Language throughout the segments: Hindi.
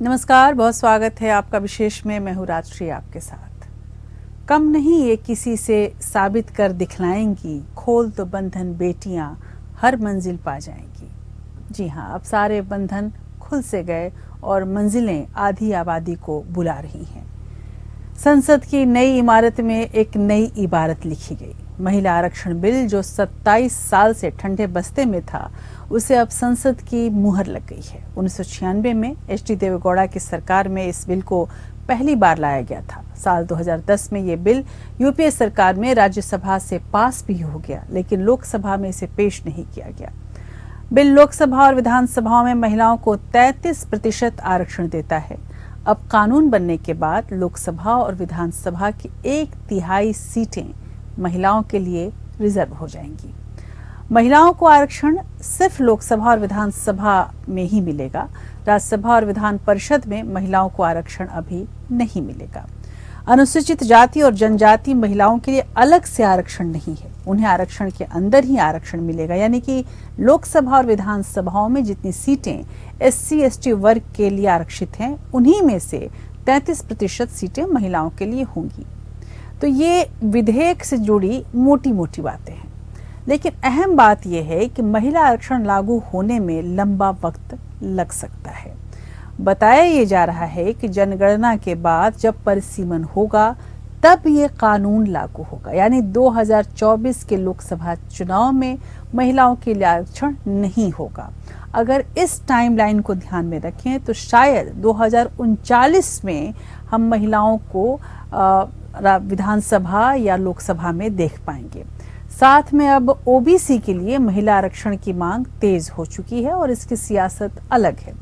नमस्कार, बहुत स्वागत है आपका विशेष में। मैं हूँ राजश्री आपके साथ। कम नहीं ये किसी से साबित कर दिखलाएंगी, खोल तो बंधन बेटियां हर मंजिल पा जाएंगी। जी हाँ, अब सारे बंधन खुल से गए और मंजिलें आधी आबादी को बुला रही हैं। संसद की नई इमारत में एक नई इबारत लिखी गई। महिला आरक्षण बिल जो 27 साल से ठंडे बस्ते में था, उसे अब संसद की मुहर लग गई है। 1996 में एच.डी. देवेगौड़ा की सरकार में इस बिल को पहली बार लाया गया था। साल 2010 में ये बिल यूपीए सरकार में राज्यसभा से पास भी हो गया, लेकिन लोकसभा में इसे पेश नहीं किया गया। बिल लोकसभा और विधानसभाओं में महिलाओं को 33% आरक्षण देता है। अब कानून बनने के बाद लोकसभा और विधानसभा की 1/3 सीटें महिलाओं के लिए रिजर्व हो जाएंगी। महिलाओं को आरक्षण सिर्फ लोकसभा और विधानसभा में ही मिलेगा। राज्यसभा और विधान परिषद में महिलाओं को आरक्षण अभी नहीं मिलेगा। अनुसूचित जाति और जनजाति महिलाओं के लिए अलग से आरक्षण नहीं है, उन्हें आरक्षण के अंदर ही आरक्षण मिलेगा। यानी कि लोकसभा और विधानसभाओं में जितनी सीटें SC/ST वर्ग के लिए आरक्षित हैं, उन्हीं में से 33% सीटें महिलाओं के लिए होंगी। तो ये विधेयक से जुड़ी मोटी मोटी बातें हैं, लेकिन अहम बात यह है कि महिला आरक्षण लागू होने में लंबा वक्त लग सकता है। बताया ये जा रहा है कि जनगणना के बाद जब परिसीमन होगा तब ये कानून लागू होगा। यानी 2024 के लोकसभा चुनाव में महिलाओं के लिए आरक्षण नहीं होगा। अगर इस टाइमलाइन को ध्यान में रखें तो शायद 2039 में हम महिलाओं को विधानसभा या लोकसभा में देख पाएंगे। साथ में अब ओबीसी के लिए महिला आरक्षण की मांग तेज हो चुकी है और इसकी सियासत अलग है।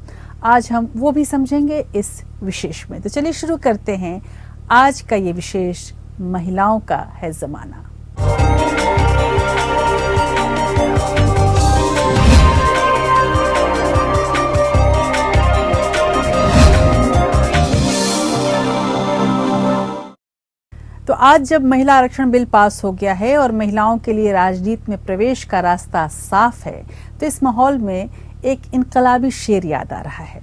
आज हम वो भी समझेंगे इस विशेष में। तो चलिए शुरू करते हैं आज का ये विशेष, महिलाओं का है जमाना। तो आज जब महिला आरक्षण बिल पास हो गया है और महिलाओं के लिए राजनीति में प्रवेश का रास्ता साफ है, तो इस माहौल में एक इनकलाबी शेर याद आ रहा है।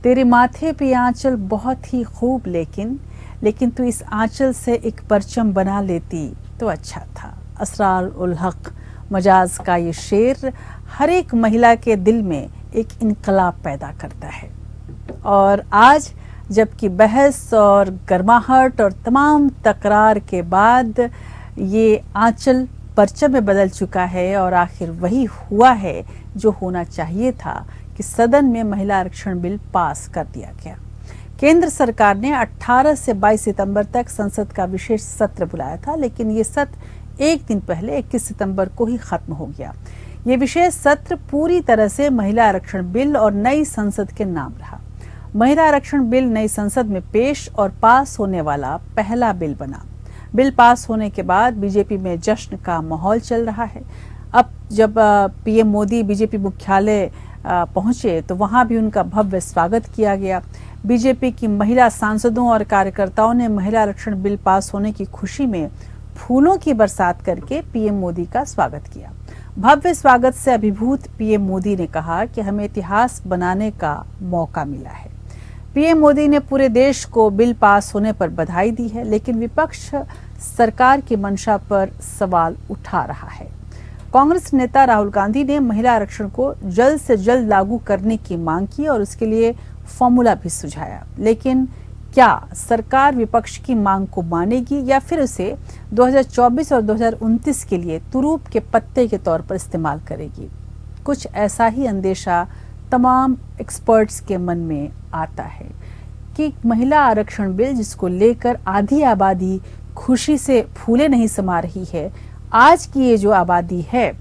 तेरे माथे पे आंचल बहुत ही खूब, लेकिन तू इस आंचल से एक परचम बना लेती तो अच्छा था। असरार उल हक मजाज का ये शेर हर एक महिला के दिल में एक इनकलाब पैदा करता है। और आज जबकि बहस और गर्माहट और तमाम तकरार के बाद ये आंचल परचम में बदल चुका है और आखिर वही हुआ है जो होना चाहिए था कि सदन में महिला आरक्षण बिल पास कर दिया गया। केंद्र सरकार ने 18 से 22 सितंबर तक संसद का विशेष सत्र बुलाया था, लेकिन ये सत्र एक दिन पहले 21 सितंबर को ही खत्म हो गया। ये विशेष सत्र पूरी तरह से महिला आरक्षण बिल और नई संसद के नाम रहा। महिला आरक्षण बिल नई संसद में पेश और पास होने वाला पहला बिल बना। बिल पास होने के बाद बीजेपी में जश्न का माहौल चल रहा है। अब जब पीएम मोदी बीजेपी मुख्यालय पहुंचे तो वहां भी उनका भव्य स्वागत किया गया। बीजेपी की महिला सांसदों और कार्यकर्ताओं ने महिला आरक्षण बिल पास होने की खुशी में फूलों की बरसात करके पीएम मोदी का स्वागत किया। भव्य स्वागत से अभिभूत पीएम मोदी ने कहा कि हमें इतिहास बनाने का मौका मिला है। पीएम मोदी ने पूरे देश को बिल पास होने पर बधाई दी है, लेकिन विपक्ष सरकार की मंशा पर सवाल उठा रहा है। कांग्रेस नेता राहुल गांधी ने महिला आरक्षण को जल्द से जल्द लागू करने की मांग की और उसके लिए फॉर्मूला भी सुझाया। लेकिन क्या सरकार विपक्ष की मांग को मानेगी या फिर उसे 2024 और 2029 के लिए तुरूप के पत्ते के तौर पर इस्तेमाल करेगी? कुछ ऐसा ही अंदेशा तमाम एक्सपर्ट्स के मन में आता है कि महिला आरक्षण बिल, जिसको लेकर आधी आबादी खुशी से फूले नहीं समा रही है, आज की ये जो आबादी है,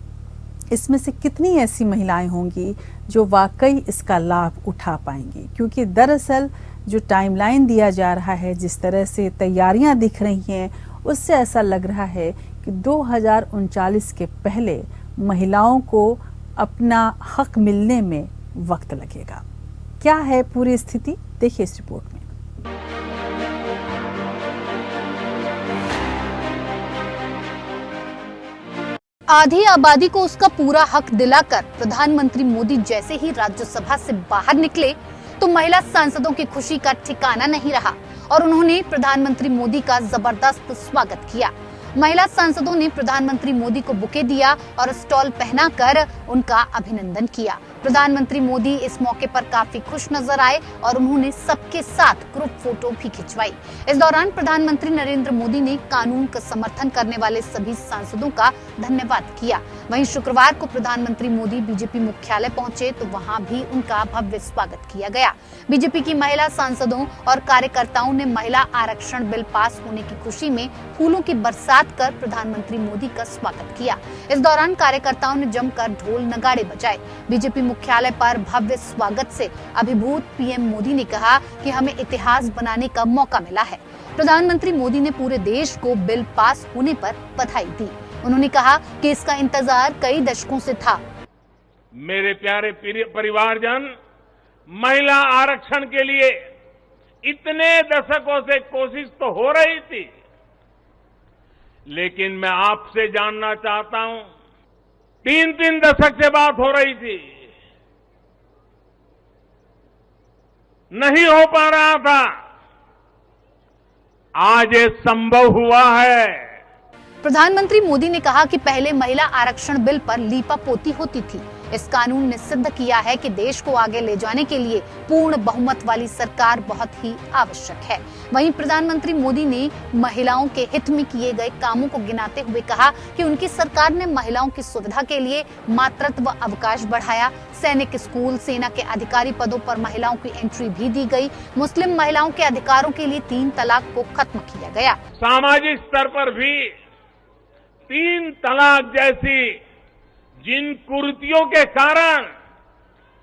इसमें से कितनी ऐसी महिलाएं होंगी जो वाकई इसका लाभ उठा पाएंगी? क्योंकि दरअसल जो टाइमलाइन दिया जा रहा है, जिस तरह से तैयारियां दिख रही हैं, उससे ऐसा लग रहा है कि 2039 के पहले महिलाओं को अपना हक मिलने में वक्त लगेगा। क्या है पूरी स्थिति, देखिए इस रिपोर्ट में। आधी आबादी को उसका पूरा हक दिलाकर प्रधानमंत्री मोदी जैसे ही राज्यसभा से बाहर निकले, तो महिला सांसदों की खुशी का ठिकाना नहीं रहा और उन्होंने प्रधानमंत्री मोदी का जबरदस्त स्वागत किया। महिला सांसदों ने प्रधानमंत्री मोदी को बुके दिया और स्टॉल पहनाकर उनका अभिनंदन किया। प्रधानमंत्री मोदी इस मौके पर काफी खुश नजर आए और उन्होंने सबके साथ ग्रुप फोटो भी खिंचवाई। इस दौरान प्रधानमंत्री नरेंद्र मोदी ने कानून का समर्थन करने वाले सभी सांसदों का धन्यवाद किया। वहीं शुक्रवार को प्रधानमंत्री मोदी बीजेपी मुख्यालय पहुंचे तो वहां भी उनका भव्य स्वागत किया गया। बीजेपी की महिला सांसदों और कार्यकर्ताओं ने महिला आरक्षण बिल पास होने की खुशी में फूलों की बरसात कर प्रधानमंत्री मोदी का स्वागत किया। इस दौरान कार्यकर्ताओं ने जमकर ढोल नगाड़े बजाए। बीजेपी मुख्यालय पर भव्य स्वागत से अभिभूत पीएम मोदी ने कहा कि हमें इतिहास बनाने का मौका मिला है। प्रधानमंत्री मोदी ने पूरे देश को बिल पास होने पर बधाई दी। उन्होंने कहा कि इसका इंतजार कई दशकों से था। मेरे प्यारे परिवारजन, महिला आरक्षण के लिए इतने दशकों से कोशिश तो हो रही थी, लेकिन मैं आपसे जानना चाहता हूं, 3 दशक से बात हो रही थी, नहीं हो पा रहा था, आज ये संभव हुआ है। प्रधानमंत्री मोदी ने कहा कि पहले महिला आरक्षण बिल पर लीपापोती होती थी। इस कानून ने सिद्ध किया है कि देश को आगे ले जाने के लिए पूर्ण बहुमत वाली सरकार बहुत ही आवश्यक है। वहीं प्रधानमंत्री मोदी ने महिलाओं के हित में किए गए कामों को गिनाते हुए कहा कि उनकी सरकार ने महिलाओं की सुविधा के लिए मातृत्व अवकाश बढ़ाया, सैनिक स्कूल, सेना के अधिकारी पदों पर महिलाओं की एंट्री भी दी गई, मुस्लिम महिलाओं के अधिकारों के लिए 3 तलाक को खत्म किया गया। सामाजिक स्तर पर भी 3 तलाक जैसी जिन कुरीतियों के कारण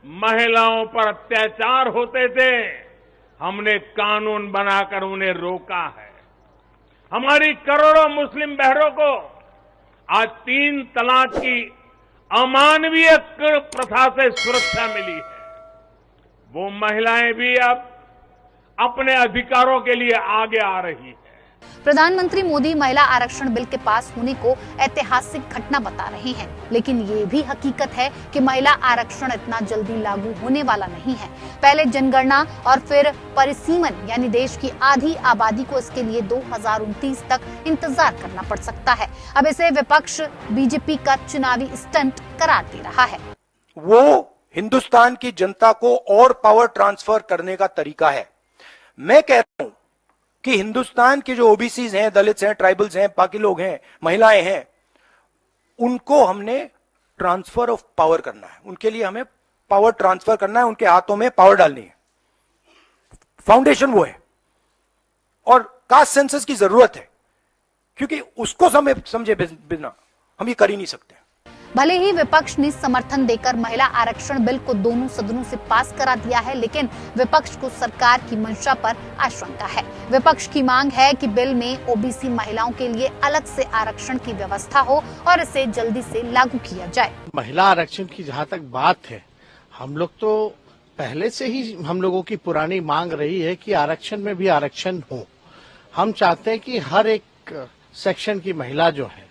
महिलाओं पर अत्याचार होते थे, हमने कानून बनाकर उन्हें रोका है। हमारी करोड़ों मुस्लिम बहनों को आज 3 तलाक की अमानवीय प्रथा से सुरक्षा मिली है। वो महिलाएं भी अब अपने अधिकारों के लिए आगे आ रही है। प्रधानमंत्री मोदी महिला आरक्षण बिल के पास होने को ऐतिहासिक घटना बता रहे हैं, लेकिन ये भी हकीकत है कि महिला आरक्षण इतना जल्दी लागू होने वाला नहीं है। पहले जनगणना और फिर परिसीमन यानी देश की आधी आबादी को इसके लिए 2029 तक इंतजार करना पड़ सकता है। अब इसे विपक्ष बीजेपी का चुनावी स्टंट करार दे रहा है। वो हिंदुस्तान की जनता को और पावर ट्रांसफर करने का तरीका है। मैं कहता हूं कि हिंदुस्तान के जो ओबीसीज हैं, दलित्स हैं, ट्राइबल्स हैं, बाकी लोग हैं, महिलाएं हैं, उनको हमने ट्रांसफर ऑफ पावर करना है। उनके लिए हमें पावर ट्रांसफर करना है, उनके हाथों में पावर डालनी है। फाउंडेशन वो है और कास्ट सेंसस की जरूरत है, क्योंकि उसको समझे बिना हम ये कर ही नहीं सकते। भले ही विपक्ष ने समर्थन देकर महिला आरक्षण बिल को दोनों सदनों से पास करा दिया है, लेकिन विपक्ष को सरकार की मंशा पर आशंका है। विपक्ष की मांग है कि बिल में ओबीसी महिलाओं के लिए अलग से आरक्षण की व्यवस्था हो और इसे जल्दी से लागू किया जाए। महिला आरक्षण की जहाँ तक बात है, हम लोग तो पहले से ही हम लोगों की पुरानी मांग रही है कि आरक्षण में भी आरक्षण हो। हम चाहते हैं कि हर एक सेक्शन की महिला जो है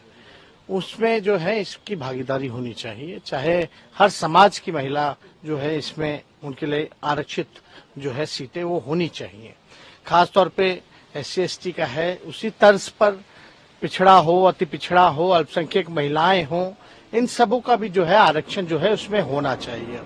उसमें जो है इसकी भागीदारी होनी चाहिए, चाहे हर समाज की महिला जो है इसमें उनके लिए आरक्षित जो है सीटें वो होनी चाहिए। खास तौर पे SC ST का है, उसी तर्ज पर पिछड़ा हो, अति पिछड़ा हो, अल्पसंख्यक महिलाएं हो, इन सबों का भी जो है आरक्षण जो है उसमें होना चाहिए।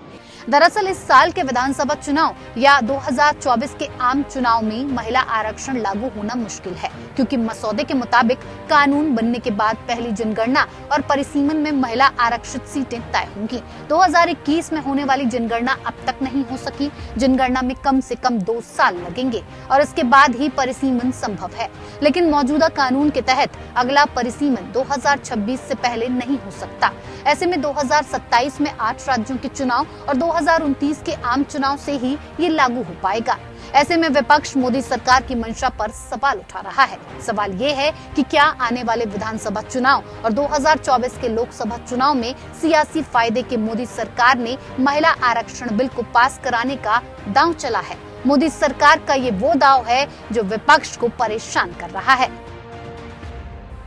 दरअसल इस साल के विधानसभा चुनाव या 2024 के आम चुनाव में महिला आरक्षण लागू होना मुश्किल है, क्योंकि मसौदे के मुताबिक कानून बनने के बाद पहली जनगणना और परिसीमन में महिला आरक्षित सीटें तय होंगी। 2021 में होने वाली जनगणना अब तक नहीं हो सकी। जनगणना में कम से कम 2 साल लगेंगे और इसके बाद ही परिसीमन संभव है, लेकिन मौजूदा कानून के तहत अगला परिसीमन 2026 से पहले नहीं हो सकता। ऐसे में 2027 में 8 राज्यों के चुनाव और 2029 के आम चुनाव से ही ये लागू हो पाएगा। ऐसे में विपक्ष मोदी सरकार की मंशा पर सवाल उठा रहा है। सवाल ये है कि क्या आने वाले विधानसभा चुनाव और 2024 के लोकसभा चुनाव में सियासी फायदे के मोदी सरकार ने महिला आरक्षण बिल को पास कराने का दांव चला है। मोदी सरकार का ये वो दांव है जो विपक्ष को परेशान कर रहा है।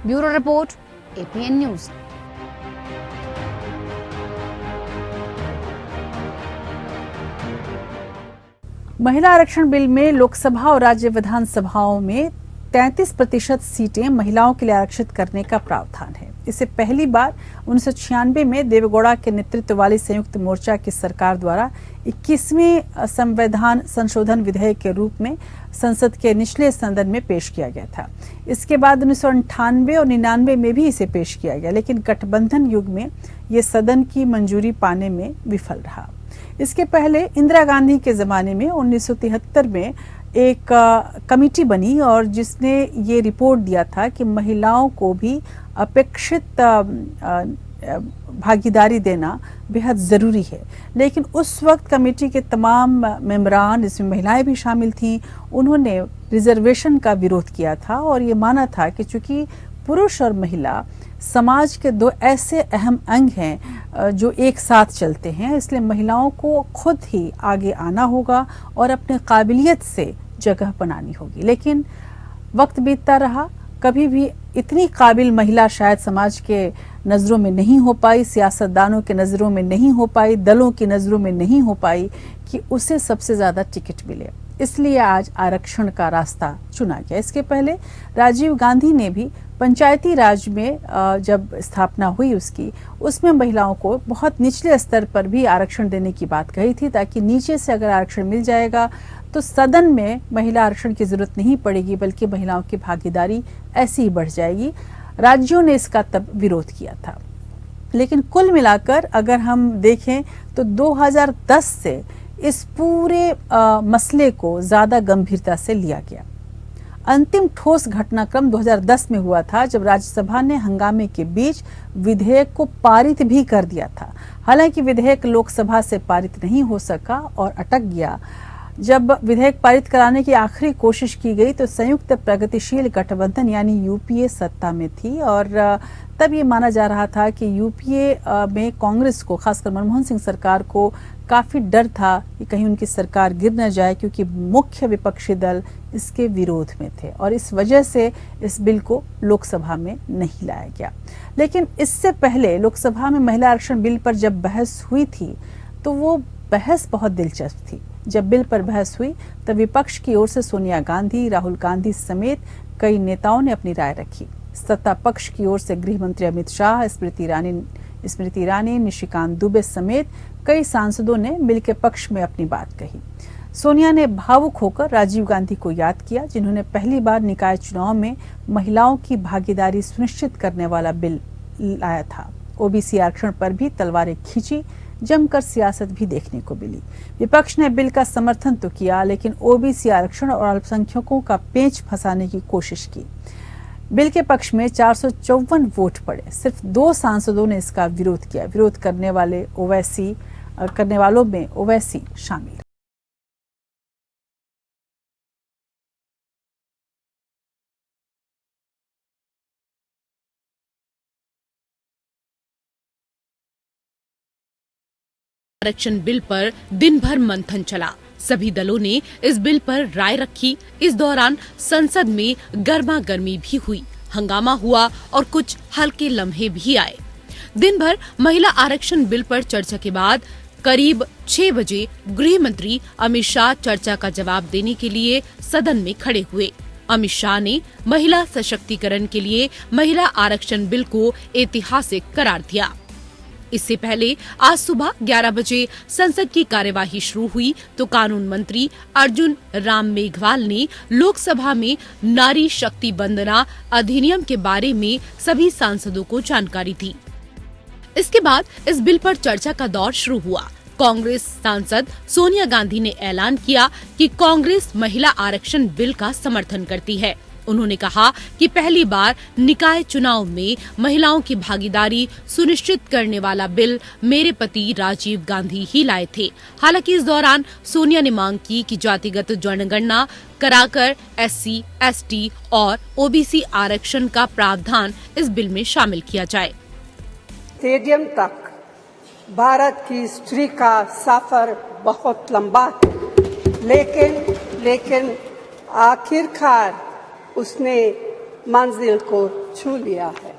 Bureau report, APN news. महिला आरक्षण बिल में लोकसभा और राज्य विधानसभाओं में 33% सीटें महिलाओं के लिए आरक्षित करने का प्रावधान है। इसे पहली बार 1996 में देवेगौड़ा के नेतृत्व वाली संयुक्त मोर्चा की सरकार द्वारा 21वें संविधान संशोधन विधेयक के रूप में संसद के निचले सदन में पेश किया गया था। इसके बाद 1998 और 99 में भी इसे पेश किया गया, लेकिन गठबंधन युग में ये सदन की मंजूरी पाने में विफल रहा। इसके पहले इंदिरा गांधी के जमाने में 1973 में एक कमेटी बनी और जिसने ये रिपोर्ट दिया था कि महिलाओं को भी अपेक्षित भागीदारी देना बेहद ज़रूरी है। लेकिन उस वक्त कमेटी के तमाम मेंबरान, इसमें महिलाएं भी शामिल थीं, उन्होंने रिजर्वेशन का विरोध किया था और ये माना था कि चूंकि पुरुष और महिला समाज के दो ऐसे अहम अंग हैं जो एक साथ चलते हैं, इसलिए महिलाओं को खुद ही आगे आना होगा और अपने काबिलियत से जगह बनानी होगी। लेकिन वक्त बीतता रहा, कभी भी इतनी काबिल महिला शायद समाज के नज़रों में नहीं हो पाई, सियासतदानों के नज़रों में नहीं हो पाई, दलों की नज़रों में नहीं हो पाई कि उसे सबसे ज़्यादा टिकट मिले। इसलिए आज आरक्षण का रास्ता चुना गया। इसके पहले राजीव गांधी ने भी पंचायती राज में जब स्थापना हुई उसमें महिलाओं को बहुत निचले स्तर पर भी आरक्षण देने की बात कही थी, ताकि नीचे से अगर आरक्षण मिल जाएगा तो सदन में महिला आरक्षण की जरूरत नहीं पड़ेगी, बल्कि महिलाओं की भागीदारी ऐसी ही बढ़ जाएगी। राज्यों ने इसका तब विरोध किया था। लेकिन कुल मिलाकर अगर हम देखें तो 2010 से इस पूरे मसले को ज्यादा गंभीरता से लिया गया। अंतिम ठोस घटनाक्रम 2010 में हुआ था, जब राज्यसभा ने हंगामे के बीच विधेयक को पारित भी कर दिया था। हालांकि विधेयक लोकसभा से पारित नहीं हो सका और अटक गया। जब विधेयक पारित कराने की आखिरी कोशिश की गई तो संयुक्त प्रगतिशील गठबंधन यानी यूपीए सत्ता में थी और तब ये माना जा रहा था कि यूपीए में कांग्रेस को, खासकर मनमोहन सिंह सरकार को काफी डर था कि कहीं उनकी सरकार गिर न जाए, क्योंकि मुख्य विपक्षी दल इसके विरोध में थे और इस वजह से इस बिल को लोकसभा में नहीं लाया गया। लेकिन इससे पहले लोकसभा में महिला आरक्षण बिल पर जब बहस हुई थी तो वो बहस बहुत दिलचस्प थी। जब बिल पर बहस हुई तब विपक्ष की ओर से सोनिया गांधी, राहुल गांधी समेत कई नेताओं ने अपनी राय रखी। सत्ता पक्ष की ओर से गृह मंत्री अमित शाह, स्मृति ईरानी, निशिकांत दुबे समेत कई सांसदों ने बिल के पक्ष में अपनी बात कही। सोनिया ने भावुक होकर राजीव गांधी को याद किया, जिन्होंने पहली बार निकाय चुनाव में महिलाओं की भागीदारी सुनिश्चित करने वाला बिल लाया था। ओबीसी आरक्षण पर भी तलवारें खींची, जमकर सियासत भी देखने को मिली। विपक्ष ने बिल का समर्थन तो किया, लेकिन ओबीसी आरक्षण और अल्पसंख्यकों का पेंच फंसाने की कोशिश की। बिल के पक्ष में 454 वोट पड़े, सिर्फ 2 सांसदों ने इसका विरोध किया। विरोध करने वालों में ओवैसी शामिल। आरक्षण बिल पर दिन भर मंथन चला। सभी दलों ने इस बिल पर राय रखी। इस दौरान संसद में गर्मागर्मी भी हुई, हंगामा हुआ और कुछ हल्के लम्हे भी आए। दिन भर महिला आरक्षण बिल पर चर्चा के बाद करीब 6 बजे गृह मंत्री अमित शाह चर्चा का जवाब देने के लिए सदन में खड़े हुए। अमित शाह ने महिला सशक्तिकरण के लिए महिला आरक्षण बिल को ऐतिहासिक करार दिया। इससे पहले आज सुबह 11 बजे संसद की कार्यवाही शुरू हुई तो कानून मंत्री अर्जुन राम मेघवाल ने लोकसभा में नारी शक्ति वंदना अधिनियम के बारे में सभी सांसदों को जानकारी दी। इसके बाद इस बिल पर चर्चा का दौर शुरू हुआ। कांग्रेस सांसद सोनिया गांधी ने ऐलान किया कि कांग्रेस महिला आरक्षण बिल का समर्थन करती है। उन्होंने कहा कि पहली बार निकाय चुनाव में महिलाओं की भागीदारी सुनिश्चित करने वाला बिल मेरे पति राजीव गांधी ही लाए थे। हालांकि इस दौरान सोनिया ने मांग की कि जातिगत जनगणना कराकर एससी, एसटी और ओबीसी आरक्षण का प्रावधान इस बिल में शामिल किया जाए। स्टेडियम तक भारत की स्त्री का सफर बहुत लंबा है, लेकिन आखिरकार उसने मंजिल को छू लिया है।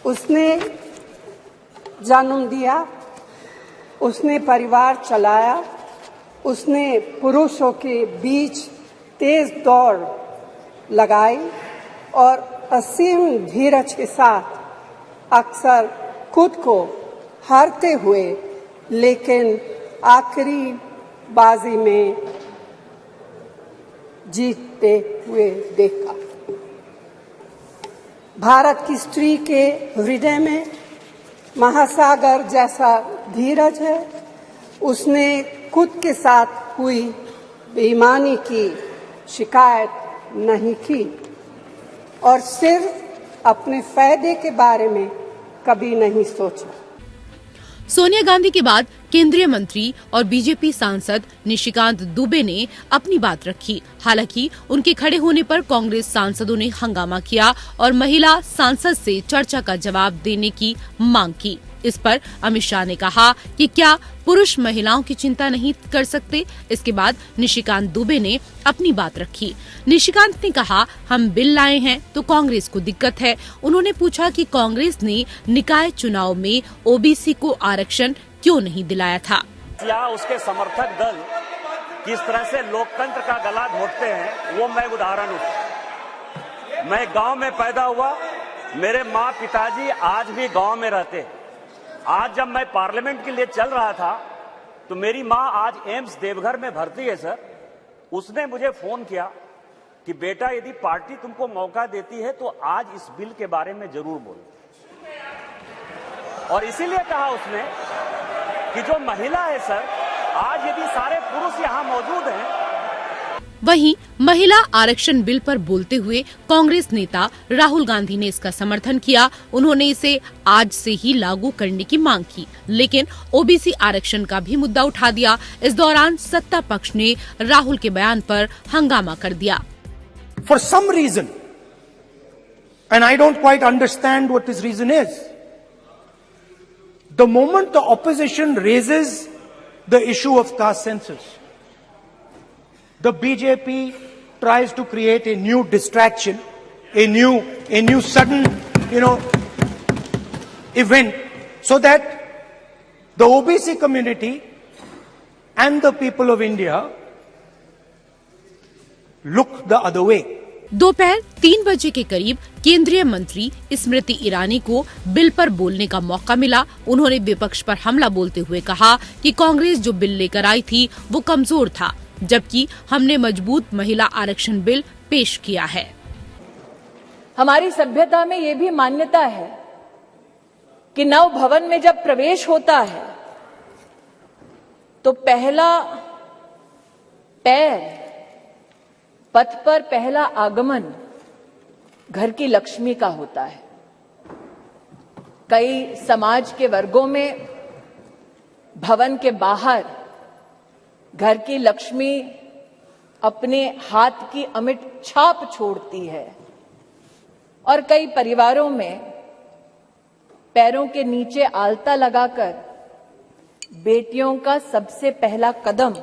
उसने जन्म दिया, उसने परिवार चलाया, उसने पुरुषों के बीच तेज दौड़ लगाई और असीम धीरज के साथ अक्सर खुद को हारते हुए लेकिन आखिरी बाजी में जीतते हुए देखा। भारत की स्त्री के हृदय में महासागर जैसा धीरज है। उसने खुद के साथ हुई बेईमानी की शिकायत नहीं की और सिर्फ अपने फायदे के बारे में कभी नहीं सोचा। सोनिया गांधी के बाद केंद्रीय मंत्री और बीजेपी सांसद निशिकांत दुबे ने अपनी बात रखी। हालांकि उनके खड़े होने पर कांग्रेस सांसदों ने हंगामा किया और महिला सांसद से चर्चा का जवाब देने की मांग की। इस पर अमित शाह ने कहा कि क्या पुरुष महिलाओं की चिंता नहीं कर सकते। इसके बाद निशिकांत दुबे ने अपनी बात रखी। निशिकांत ने कहा, हम बिल लाए हैं तो कांग्रेस को दिक्कत है। उन्होंने पूछा कि कांग्रेस ने निकाय चुनाव में ओबीसी को आरक्षण क्यों नहीं दिलाया था। या उसके समर्थक दल किस तरह से लोकतंत्र का गला घोटते हैं, वो मैं उदाहरण हूँ। मैं गांव में पैदा हुआ, मेरे माँ पिताजी आज भी गांव में रहते हैं। आज जब मैं पार्लियामेंट के लिए चल रहा था तो मेरी माँ आज एम्स देवघर में भर्ती है सर। उसने मुझे फोन किया कि बेटा यदि पार्टी तुमको मौका देती है तो आज इस बिल के बारे में जरूर बोलो। और इसीलिए कहा उसने कि जो महिला है सर, आज यदि सारे पुरुष यहाँ मौजूद हैं। वहीं महिला आरक्षण बिल पर बोलते हुए कांग्रेस नेता राहुल गांधी ने इसका समर्थन किया। उन्होंने इसे आज से ही लागू करने की मांग की, लेकिन ओबीसी आरक्षण का भी मुद्दा उठा दिया। इस दौरान सत्ता पक्ष ने राहुल के बयान पर हंगामा कर दिया। For some reason, and I don't quite understand what this reason is, the moment the opposition raises the issue of caste census, the BJP tries to create a new distraction, a new sudden, event, so that the OBC community and the people of India look the other way. दोपहर 3 बजे के करीब केंद्रीय मंत्री स्मृति ईरानी को बिल पर बोलने का मौका मिला। उन्होंने विपक्ष पर हमला बोलते हुए कहा कि कांग्रेस जो बिल लेकर आई थी वो कमजोर था, जबकि हमने मजबूत महिला आरक्षण बिल पेश किया है। हमारी सभ्यता में ये भी मान्यता है कि नव भवन में जब प्रवेश होता है तो पहला पैर, पथ पर पहला आगमन घर की लक्ष्मी का होता है। कई समाज के वर्गों में भवन के बाहर घर की लक्ष्मी अपने हाथ की अमिट छाप छोड़ती है और कई परिवारों में पैरों के नीचे आलता लगाकर बेटियों का सबसे पहला कदम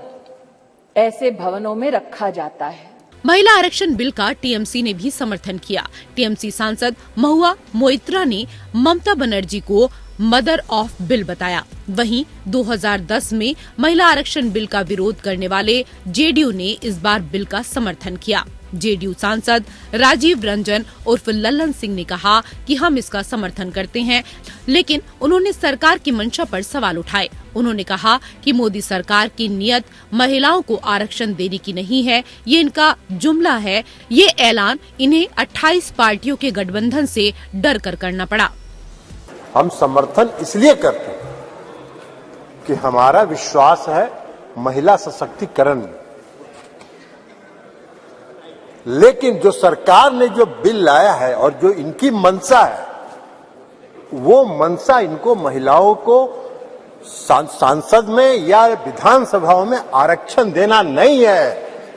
ऐसे भवनों में रखा जाता है। महिला आरक्षण बिल का टीएमसी ने भी समर्थन किया। टीएमसी सांसद महुआ मोइत्रा ने ममता बनर्जी को मदर ऑफ बिल बताया। वहीं 2010 में महिला आरक्षण बिल का विरोध करने वाले जेडीयू ने इस बार बिल का समर्थन किया। जेडीयू सांसद राजीव रंजन उर्फ लल्लन सिंह ने कहा कि हम इसका समर्थन करते हैं, लेकिन उन्होंने सरकार की मंशा पर सवाल उठाए। उन्होंने कहा कि मोदी सरकार की नीयत महिलाओं को आरक्षण देने की नहीं है, ये इनका जुमला है। ये ऐलान इन्हें 28 पार्टियों के गठबंधन से डर कर करना पड़ा। हम समर्थन इसलिए करते हैं कि हमारा विश्वास है महिला सशक्तिकरण में, लेकिन जो सरकार ने जो बिल लाया है और जो इनकी मंशा है, वो मंशा इनको महिलाओं को सांसद में या विधानसभाओं में आरक्षण देना नहीं है।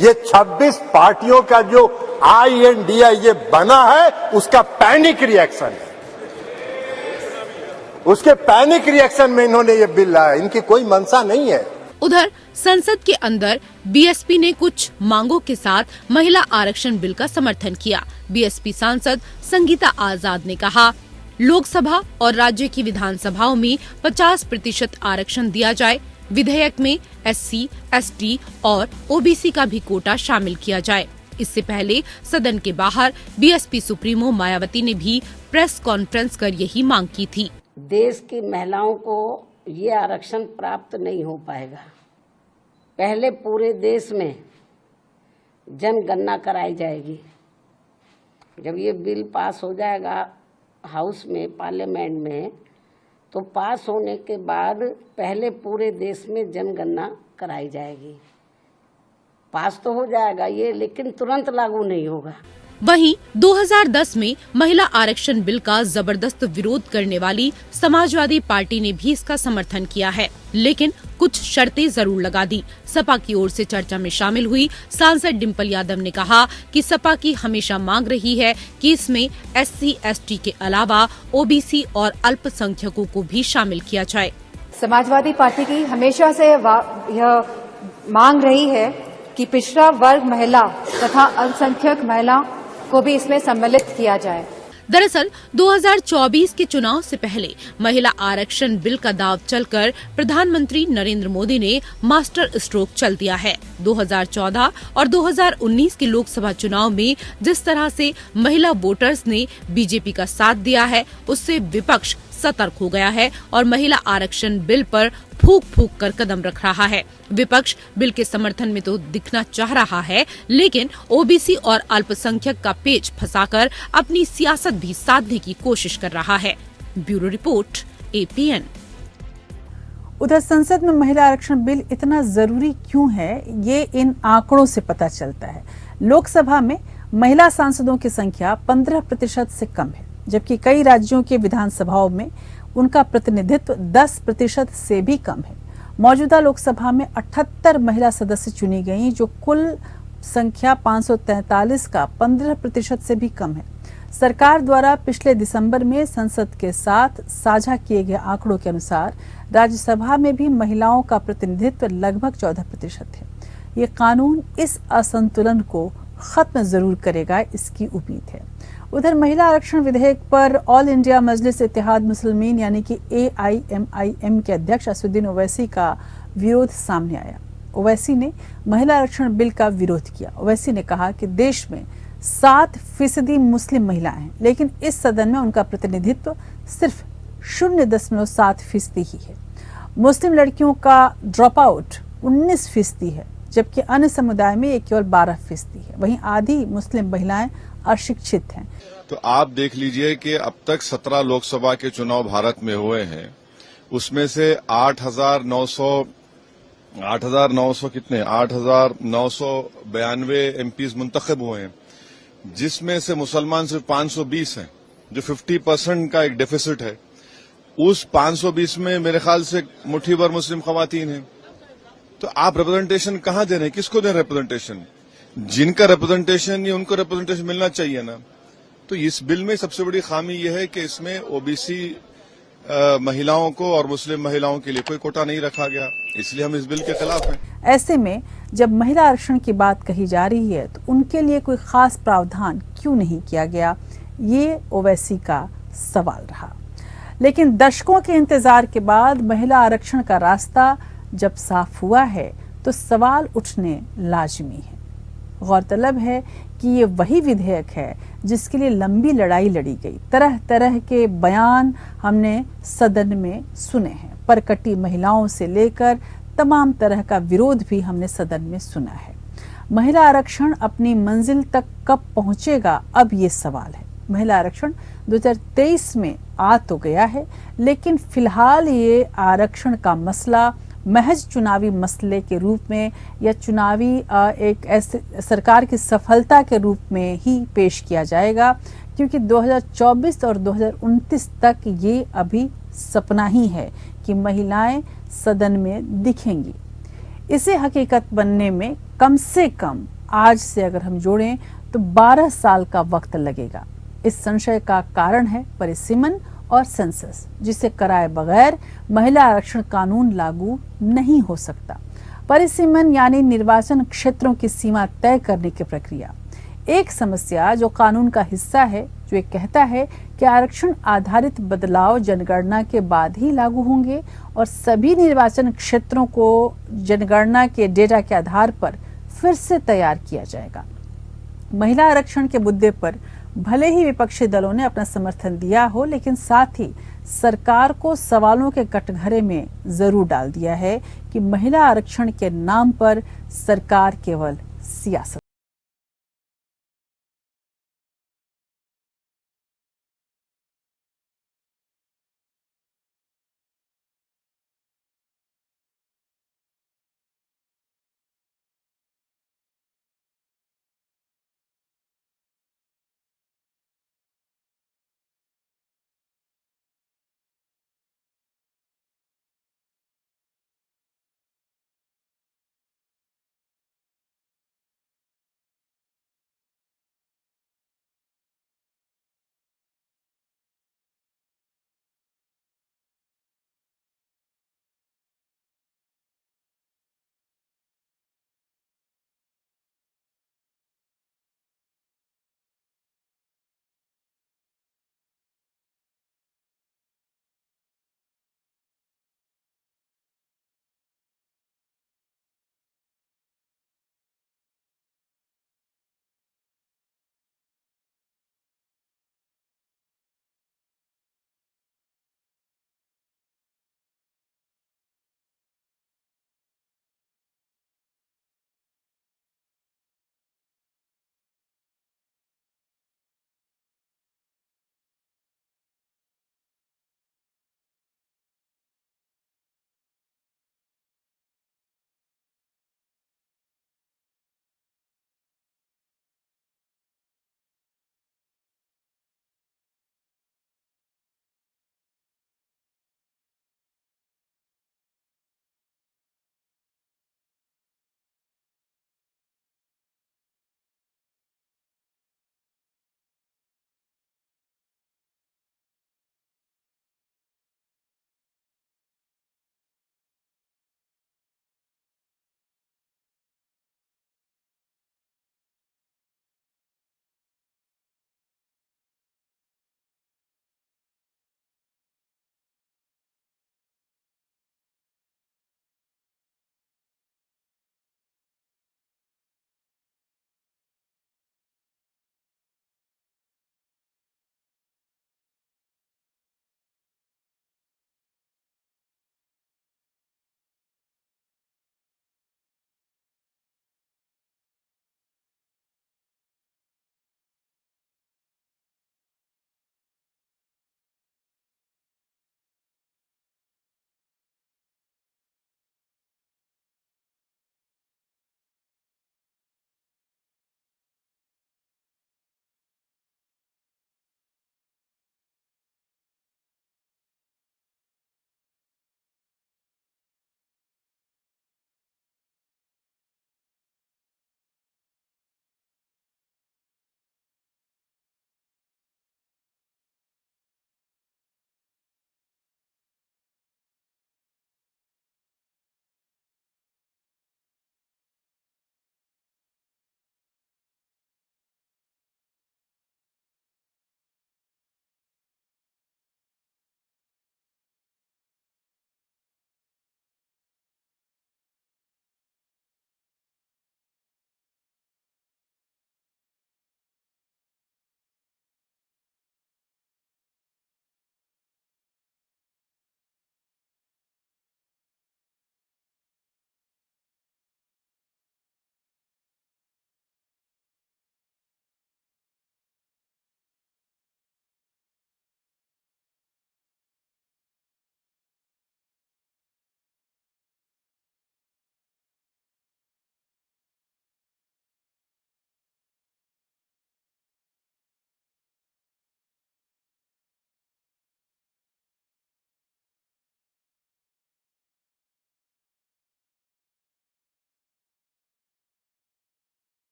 ये 26 पार्टियों का जो INDI ये बना है, उसका पैनिक रिएक्शन है। उसके पैनिक रिएक्शन में इन्होंने ये बिल लाया, इनकी कोई मंशा नहीं है। उधर संसद के अंदर बीएसपी ने कुछ मांगों के साथ महिला आरक्षण बिल का समर्थन किया। बीएसपी सांसद संगीता आजाद ने कहा, लोकसभा और राज्य की विधानसभाओं में 50% आरक्षण दिया जाए। विधेयक में SC, ST और OBC का भी कोटा शामिल किया जाए। इससे पहले सदन के बाहर BSP सुप्रीमो मायावती ने भी प्रेस कॉन्फ्रेंस कर यही मांग की थी। देश की महिलाओं को ये आरक्षण प्राप्त नहीं हो पाएगा। पहले पूरे देश में जनगणना कराई जाएगी। जब ये बिल पास हो जाएगा हाउस में, पार्लियामेंट में, तो पास होने के बाद पहले पूरे देश में जनगणना कराई जाएगी। पास तो हो जाएगा ये, लेकिन तुरंत लागू नहीं होगा। वहीं 2010 में महिला आरक्षण बिल का जबरदस्त विरोध करने वाली समाजवादी पार्टी ने भी इसका समर्थन किया है, लेकिन कुछ शर्तें जरूर लगा दी। सपा की ओर से चर्चा में शामिल हुई सांसद डिंपल यादव ने कहा कि सपा की हमेशा मांग रही है कि इसमें SC, ST के अलावा OBC और अल्पसंख्यकों को भी शामिल किया जाए। समाजवादी पार्टी की हमेशा से यह मांग रही है कि पिछड़ा वर्ग महिला तथा अल्पसंख्यक महिला को भी इसमें सम्मिलित किया जाए। दरअसल 2024 के चुनाव से पहले महिला आरक्षण बिल का दांव चलकर प्रधानमंत्री नरेंद्र मोदी ने मास्टर स्ट्रोक चल दिया है। 2014 और 2019 के लोकसभा चुनाव में जिस तरह से महिला वोटर्स ने बीजेपी का साथ दिया है, उससे विपक्ष सतर्क हो गया है और महिला आरक्षण बिल पर फूंक फूंक कर कदम रख रहा है। विपक्ष बिल के समर्थन में तो दिखना चाह रहा है, लेकिन OBC और अल्पसंख्यक का पेच फंसाकर अपनी सियासत भी साधने की कोशिश कर रहा है। Bureau report, APN। उधर संसद में महिला आरक्षण बिल इतना जरूरी क्यों है, ये इन आंकड़ों से पता चलता है। लोकसभा में महिला सांसदों की संख्या 15% से कम है, जबकि कई राज्यों के विधानसभाओं में उनका प्रतिनिधित्व 10% से भी कम है। मौजूदा लोकसभा में 78 महिला सदस्य चुनी गईं, जो कुल संख्या 543 का 15% से भी कम है। सरकार द्वारा पिछले दिसंबर में संसद के साथ साझा किए गए आंकड़ों के अनुसार राज्यसभा में भी महिलाओं का प्रतिनिधित्व लगभग 14% है। ये कानून इस असंतुलन को खत्म जरूर करेगा, इसकी उम्मीद है। उधर महिला आरक्षण विधेयक पर ऑल इंडिया मजलिस इत्तेहाद मुस्लिमीन यानी कि AIMIM के अध्यक्ष असदुद्दीन ओवैसी का विरोध सामने आया। ओवैसी ने महिला आरक्षण बिल का विरोध किया। ओवैसी ने कहा कि देश में 7% मुस्लिम महिलाएं हैं, लेकिन इस सदन में उनका प्रतिनिधित्व सिर्फ 0.7% ही है। मुस्लिम लड़कियों का ड्रॉप आउट 19% है, जबकि अन्य समुदाय में ये केवल 12% है। वहीं आधी मुस्लिम महिलाएं अशिक्षित हैं। तो आप देख लीजिए कि अब तक 17 लोकसभा के चुनाव भारत में हुए हैं, उसमें से 8,992 MPs मुंतखब हुए हैं, जिसमें से मुसलमान सिर्फ 520 हैं, जो 50% का एक डेफिसिट है। उस 520 में मेरे ख्याल से मुट्ठी भर मुस्लिम खवातीन हैं। तो आप रिप्रेजेंटेशन कहाँ दे रहे हैं, किसको दे रहे हैं रिप्रेजेंटेशन? जिनका रिप्रेजेंटेशन या उनको रिप्रेजेंटेशन मिलना चाहिए ना। तो इस बिल में सबसे बड़ी खामी यह है कि इसमें OBC महिलाओं को और मुस्लिम महिलाओं के लिए कोई कोटा नहीं रखा गया, इसलिए हम इस बिल के खिलाफ हैं। ऐसे में जब महिला आरक्षण की बात कही जा रही है, तो उनके लिए कोई खास प्रावधान क्यों नहीं किया गया, ये ओवैसी का सवाल रहा। लेकिन दशकों के इंतजार के बाद महिला आरक्षण का रास्ता जब साफ हुआ है, तो सवाल उठने लाजमी है। गौरतलब है कि ये वही विधेयक है जिसके लिए लंबी लड़ाई लड़ी गई। तरह तरह के बयान हमने सदन में सुने हैं। परकटी महिलाओं से लेकर तमाम तरह का विरोध भी हमने सदन में सुना है। महिला आरक्षण अपनी मंजिल तक कब पहुंचेगा, अब ये सवाल है। महिला आरक्षण 2023 में आ तो गया है, लेकिन फिलहाल ये आरक्षण का मसला महज चुनावी मसले के रूप में या चुनावी एक ऐसे सरकार की सफलता के रूप में ही पेश किया जाएगा, क्योंकि 2024 और 2029 तक ये अभी सपना ही है कि महिलाएं सदन में दिखेंगी। इसे हकीकत बनने में कम से कम आज से अगर हम जोड़ें तो 12 साल का वक्त लगेगा। इस संशय का कारण है परिसीमन और सेंसस, जिसे कराए बगैर महिला आरक्षण कानून लागू नहीं हो सकता। परिसीमन यानी निर्वाचन क्षेत्रों की सीमा तय करने की प्रक्रिया। एक समस्या जो कानून का हिस्सा है, जो ये कहता है कि आरक्षण आधारित बदलाव जनगणना के बाद ही लागू होंगे और सभी निर्वाचन क्षेत्रों को जनगणना के डेटा के आधार पर फिर से तैयार किया जाएगा। महिला आरक्षण के मुद्दे पर भले ही विपक्षी दलों ने अपना समर्थन दिया हो, लेकिन साथ ही सरकार को सवालों के कटघरे में जरूर डाल दिया है कि महिला आरक्षण के नाम पर सरकार केवल सियासत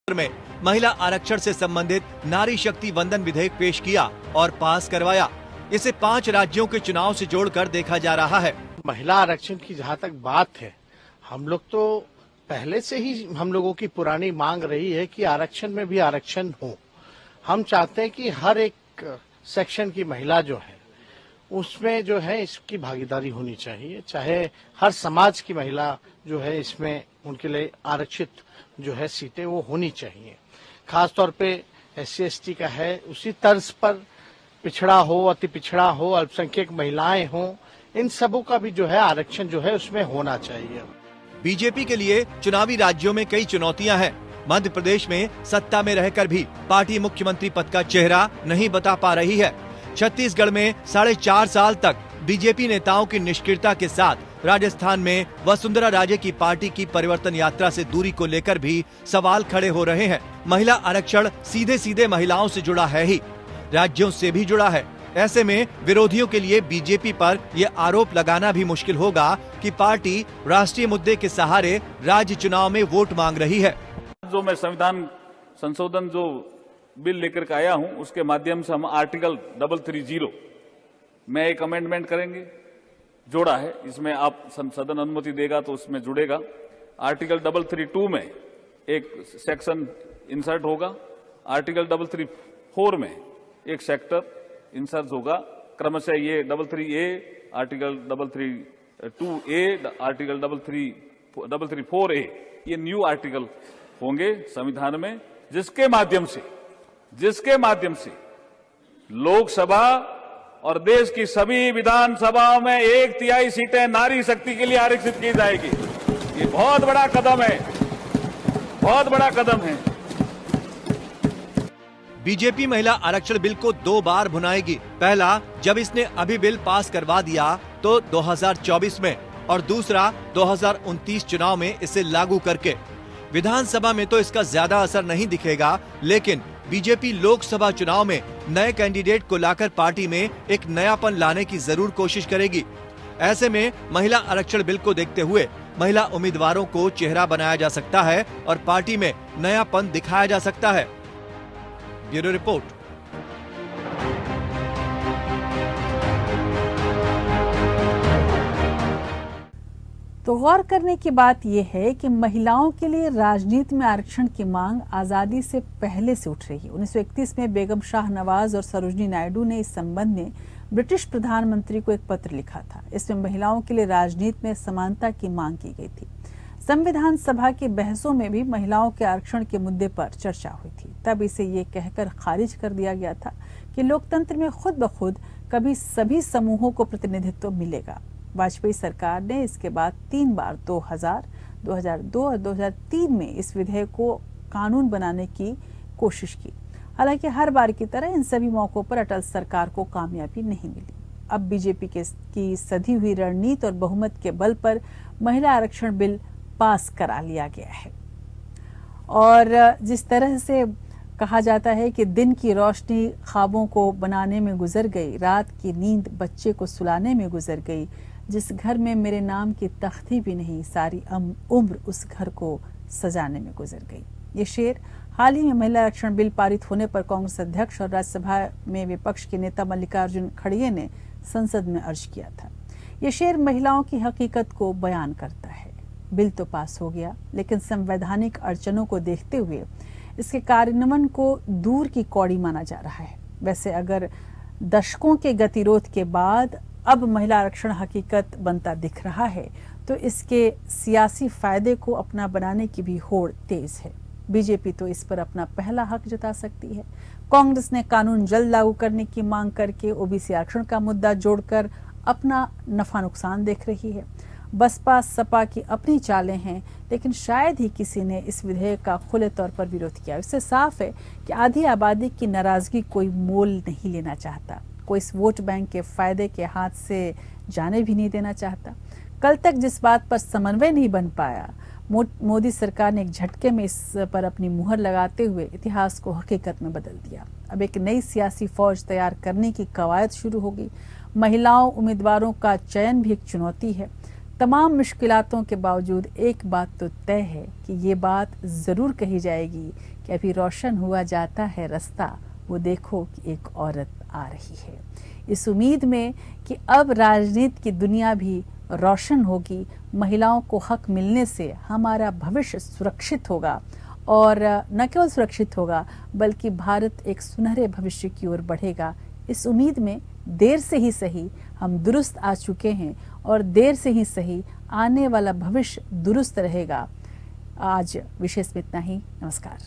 में महिला आरक्षण से संबंधित नारी शक्ति वंदन विधेयक पेश किया और पास करवाया। इसे 5 राज्यों के चुनाव से जोड़कर देखा जा रहा है। महिला आरक्षण की जहां तक बात है, हम लोग तो पहले से ही हम लोगों की पुरानी मांग रही है कि आरक्षण में भी आरक्षण हो। हम चाहते हैं कि हर एक सेक्शन की महिला जो है उसमें जो है इसकी भागीदारी होनी चाहिए, चाहे हर समाज की महिला जो है इसमें उनके लिए आरक्षित जो है सीटें वो होनी चाहिए। खास तौर पे SC/ST का है, उसी तर्ज पर पिछड़ा हो, अति पिछड़ा हो, अल्पसंख्यक महिलाएं हो, इन सबों का भी जो है आरक्षण जो है उसमें होना चाहिए। बीजेपी के लिए चुनावी राज्यों में कई चुनौतियां हैं। मध्य प्रदेश में सत्ता में रहकर भी पार्टी मुख्यमंत्री पद का चेहरा नहीं बता पा रही है। छत्तीसगढ़ में 4.5 साल तक बीजेपी नेताओं की निष्क्रियता के साथ राजस्थान में वसुंधरा राजे की पार्टी की परिवर्तन यात्रा से दूरी को लेकर भी सवाल खड़े हो रहे हैं। महिला आरक्षण सीधे सीधे महिलाओं से जुड़ा है ही, राज्यों से भी जुड़ा है। ऐसे में विरोधियों के लिए बीजेपी पर यह आरोप लगाना भी मुश्किल होगा कि पार्टी राष्ट्रीय मुद्दे के सहारे राज्य चुनाव में वोट मांग रही है। जो मैं संविधान संशोधन जो बिल लेकर के आया हूं, उसके माध्यम से हम आर्टिकल 330 में एक अमेंडमेंट करेंगे, जोड़ा है। इसमें आप सदन अनुमति देगा तो उसमें जुड़ेगा। आर्टिकल 332 में एक सेक्शन इंसर्ट होगा। आर्टिकल 334 में एक सेक्टर इंसर्ट होगा। क्रमशः ये 33A, article 332A, article 334A, ये न्यू आर्टिकल होंगे संविधान में, जिसके माध्यम से लोकसभा और देश की सभी विधानसभाओं में 1/3 सीटें नारी शक्ति के लिए आरक्षित की जाएगी। ये बहुत बड़ा कदम है, बहुत बड़ा कदम है। बीजेपी महिला आरक्षण बिल को 2 बार भुनाएगी। पहला, जब इसने अभी बिल पास करवा दिया तो 2024 में, और दूसरा 2029 चुनाव में इसे लागू करके। विधानसभा में तो इसका ज्यादा असर नहीं दिखेगा, लेकिन बीजेपी लोकसभा चुनाव में नए कैंडिडेट को लाकर पार्टी में एक नयापन लाने की जरूर कोशिश करेगी। ऐसे में महिला आरक्षण बिल को देखते हुए महिला उम्मीदवारों को चेहरा बनाया जा सकता है और पार्टी में नयापन दिखाया जा सकता है। Bureau report. तो गौर करने की बात यह है कि महिलाओं के लिए राजनीति में आरक्षण की मांग आजादी से पहले से उठ रही है। 1931 में बेगम शाह नवाज और सरोजनी नायडू ने इस संबंध में ब्रिटिश प्रधानमंत्री को एक पत्र लिखा था। इसमें महिलाओं के लिए राजनीति में समानता की मांग की गई थी। संविधान सभा की बहसों में भी महिलाओं के आरक्षण के मुद्दे पर चर्चा हुई थी। तब इसे ये कहकर खारिज कर दिया गया था कि लोकतंत्र में खुद ब खुद कभी सभी समूहों को प्रतिनिधित्व मिलेगा। वाजपेयी सरकार ने इसके बाद 3 बार 2000, 2002 और 2003 में इस विधेयक को कानून बनाने की कोशिश की। हालांकि हर बार की तरह इन सभी मौकों पर अटल सरकार को कामयाबी नहीं मिली। अब बीजेपी की सधी हुई रणनीति और बहुमत के बल पर महिला आरक्षण बिल पास करा लिया गया है। और जिस तरह से कहा जाता है कि दिन की रोशनी ख्वाबों को बनाने में गुजर गई, रात की नींद बच्चे को सुलाने में गुजर गई, जिस घर में मेरे नाम की तख्ती भी नहीं, सारी उम्र उस घर को सजाने में गुजर गई। ये शेर हाल ही में महिला आरक्षण बिल पारित होने पर कांग्रेस अध्यक्ष और राज्यसभा में विपक्ष के नेता मल्लिकार्जुन खड़गे ने संसद में अर्ज किया था। ये शेर महिलाओं की हकीकत को बयान करता है। बिल तो पास हो गया, लेकिन संवैधानिक अड़चनों को देखते हुए इसके कार्यान्वयन को दूर की कौड़ी माना जा रहा है। वैसे अगर दशकों के गतिरोध के बाद अब महिला आरक्षण हकीकत बनता दिख रहा है, तो इसके सियासी फायदे को अपना बनाने की भी होड़ तेज है। बीजेपी तो इस पर अपना पहला हक जता सकती है। कांग्रेस ने कानून जल्द लागू करने की मांग करके ओबीसी आरक्षण का मुद्दा जोड़कर अपना नफा नुकसान देख रही है। बसपा सपा की अपनी चालें हैं, लेकिन शायद ही किसी ने इस विधेयक का खुले तौर पर विरोध किया। इससे साफ है कि आधी आबादी की नाराजगी कोई मोल नहीं लेना चाहता, कोई इस वोट बैंक के फायदे के हाथ से जाने भी नहीं देना चाहता। कल तक जिस बात पर समन्वय नहीं बन पाया, मोदी सरकार ने एक झटके में इस पर अपनी मुहर लगाते हुए इतिहास को हकीकत में बदल दिया। अब एक नई सियासी फौज तैयार करने की कवायद शुरू होगी। महिलाओं उम्मीदवारों का चयन भी एक चुनौती है। तमाम मुश्किलातों के बावजूद एक बात तो तय है कि ये बात ज़रूर कही जाएगी कि अभी रोशन हुआ जाता है रास्ता, वो देखो कि एक औरत आ रही है। इस उम्मीद में कि अब राजनीति की दुनिया भी रोशन होगी, महिलाओं को हक मिलने से हमारा भविष्य सुरक्षित होगा और न केवल सुरक्षित होगा बल्कि भारत एक सुनहरे भविष्य की ओर बढ़ेगा। इस उम्मीद में देर से ही सही हम दुरुस्त आ चुके हैं और देर से ही सही आने वाला भविष्य दुरुस्त रहेगा। आज विशेष में इतना ही। नमस्कार।